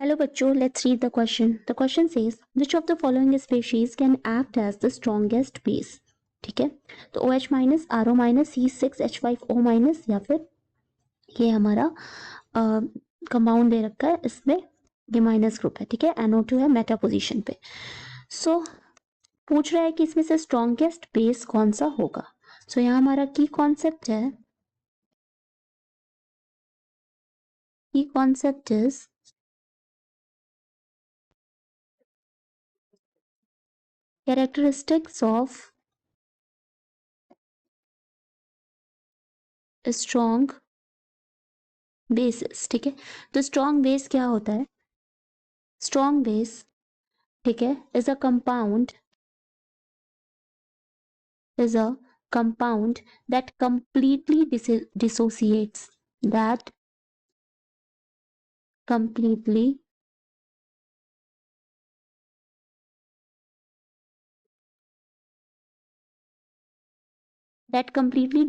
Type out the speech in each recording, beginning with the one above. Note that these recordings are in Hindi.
Hello बच्चों, let's read the question. The question says, which of the following species can act as the strongest base? ठीक है, तो OH minus, RO minus, C6H5O minus, या फिर ये हमारा कंपाउंड दे रखा है, इसमें ये माइनस ग्रुप है, ठीक है, NO2 है मेटा पोजीशन पे. सो पूछ रहा है कि इसमें से स्ट्रॉन्गेस्ट बेस कौन सा होगा. सो यहाँ हमारा की कॉन्सेप्ट है, की concept is characteristics of strong bases. ठीक है, तो स्ट्रॉन्ग बेस क्या होता है? स्ट्रॉन्ग बेस, ठीक है, is a compound that completely dissociates, that completely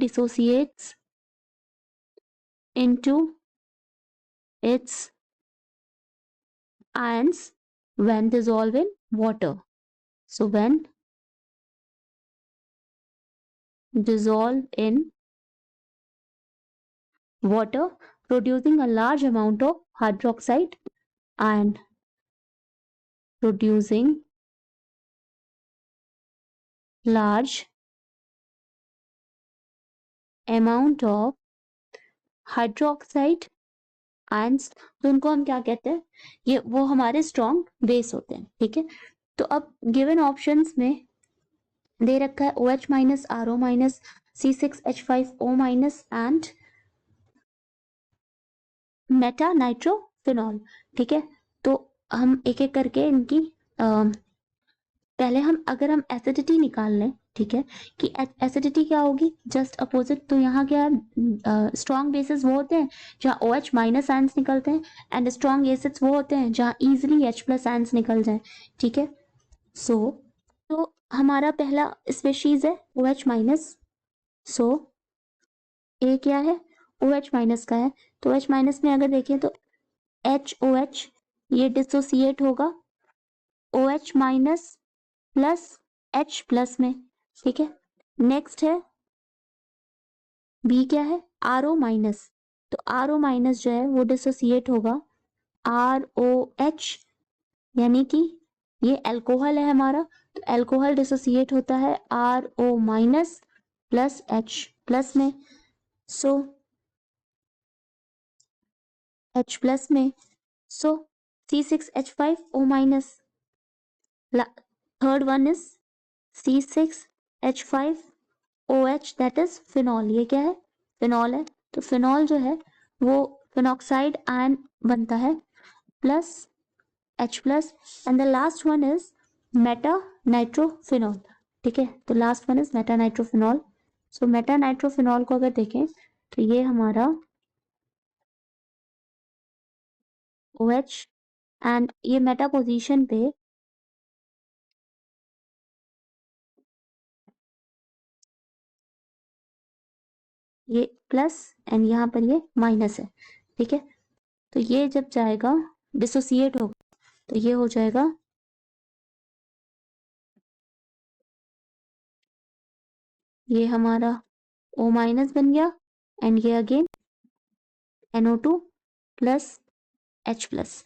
dissociates into its ions when dissolved in water. So when dissolved in water, producing a large amount of hydroxide and producing large amount of hydroxide ions, तो उनको हम क्या कहते हैं? ये वो हमारे स्ट्रॉन्ग बेस होते हैं. ठीक है, तो अब गिवन ऑप्शंस में दे रखा है OH minus, RO minus, C6H5O minus and Meta nitrophenol. ठीक है, तो हम एक एक करके इनकी पहले अगर हम एसिडिटी निकाल लें, ठीक है, कि एसिडिटी क्या होगी, जस्ट अपोजिट. तो यहाँ क्या है, स्ट्रॉन्ग बेसिस वो होते हैं जहाँ OH माइनस आयंस निकलते हैं, एंड स्ट्रॉन्ग एसिड्स वो होते हैं जहाँ इजिली H प्लस आयंस निकल जाए. ठीक है, सो तो हमारा पहला स्पेशीज है OH माइनस. सो ए क्या है, OH माइनस का है. तो OH माइनस में अगर देखें तो HOH ये डिसोसिएट होगा OH minus plus H plus में. ठीक है, नेक्स्ट है बी क्या है, RO माइनस. तो RO माइनस जो है वो डिसोसिएट होगा ROH, यानी कि ये अल्कोहल है हमारा, तो अल्कोहल डिसोसिएट होता है RO minus plus H plus में. सो H प्लस में, सो C6H5O minus. Third one is C6H5OH, that is phenol. ये क्या है, फिनॉल है. तो फिनॉल जो है वो फिनॉक्साइड आयन बनता है plus H plus. And the last one is Meta nitrophenol. ठीक है, तो last one is Meta nitrophenol. So Meta nitrophenol को अगर देखें तो ये हमारा OH एंड ये मेटा पोजीशन पे ये प्लस एंड यहाँ पर ये माइनस है. ठीक है, तो ये जब जाएगा डिसोसिएट होगा तो ये हो जाएगा ये हमारा O माइनस बन गया, एंड ये again NO2 plus H plus.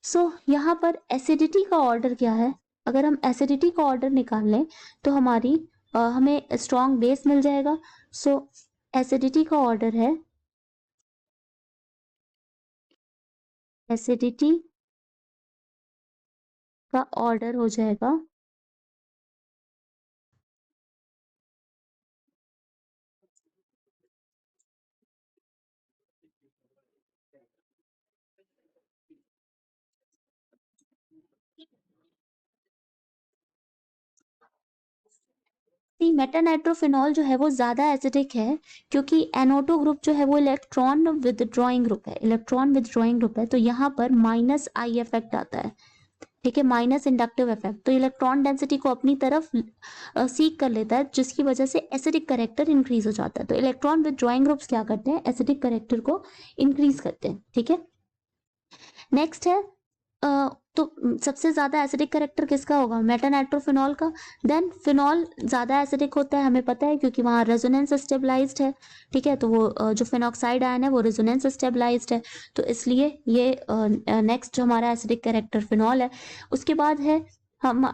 So यहाँ पर एसिडिटी का ऑर्डर क्या है? अगर हम एसिडिटी का ऑर्डर निकाल लें तो हमें स्ट्रॉन्ग बेस मिल जाएगा. सो एसिडिटी का ऑर्डर है, एसिडिटी का ऑर्डर हो जाएगा मेटानाइट्रोफिनॉल जो है वो ज्यादा एसिडिक है, क्योंकि NO2 ग्रुप जो है वो इलेक्ट्रॉन विदड्रॉइंग ग्रुप है, तो यहाँ पर माइनस आई इफेक्ट आता है. ठीक है, माइनस इंडक्टिव इफेक्ट, तो इलेक्ट्रॉन डेंसिटी को अपनी तरफ सीक कर लेता है, जिसकी वजह से एसिडिक करेक्टर इंक्रीज हो जाता है. तो इलेक्ट्रॉन विदड्रॉइंग ग्रुप्स क्या करते हैं, एसिडिक करेक्टर को इंक्रीज करते हैं. ठीक है, नेक्स्ट है तो सबसे ज्यादा एसिडिक कैरेक्टर किसका होगा, मेटानाइट्रोफिनॉल का। देन फिनॉल ज्यादा एसिडिक होता है, हमें पता है, क्योंकि वहाँ रेजोनेंस स्टेबलाइज्ड है, ठीक है। तो वो जो फिनॉक्साइड आयन है वो रेजोनेंस स्टेबलाइज्ड है, तो इसलिए ये नेक्स्ट हमारा एसिडिक कैरेक्टर फिनॉल है। उसके बाद है हम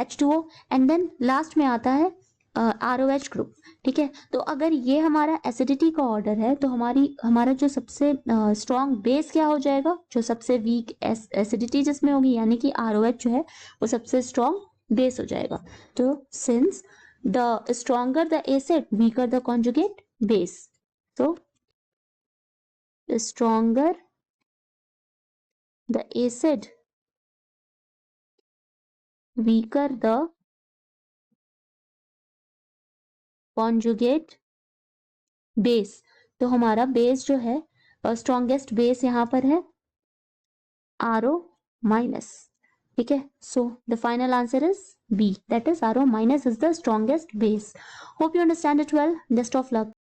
H2O, एंड देन लास्ट में आता है ROH ग्रुप, ठीक है। तो अगर ये हमारा एसिडिटी का ऑर्डर है, तो हमारा जो सबसे स्ट्रॉन्ग बेस क्या हो जाएगा, जो सबसे वीक एसिडिटी जिसमें होगी, यानी कि ROH जो है वो सबसे स्ट्रॉन्ग बेस हो जाएगा। तो since the stronger the acid weaker the conjugate base, तो stronger the acid weaker the conjugate base. तो हमारा बेस जो है, स्ट्रॉन्गेस्ट बेस यहाँ पर है RO माइनस, ठीक है। So the final answer is B, that is RO minus is the strongest base. Hope you understand it well. Best of luck.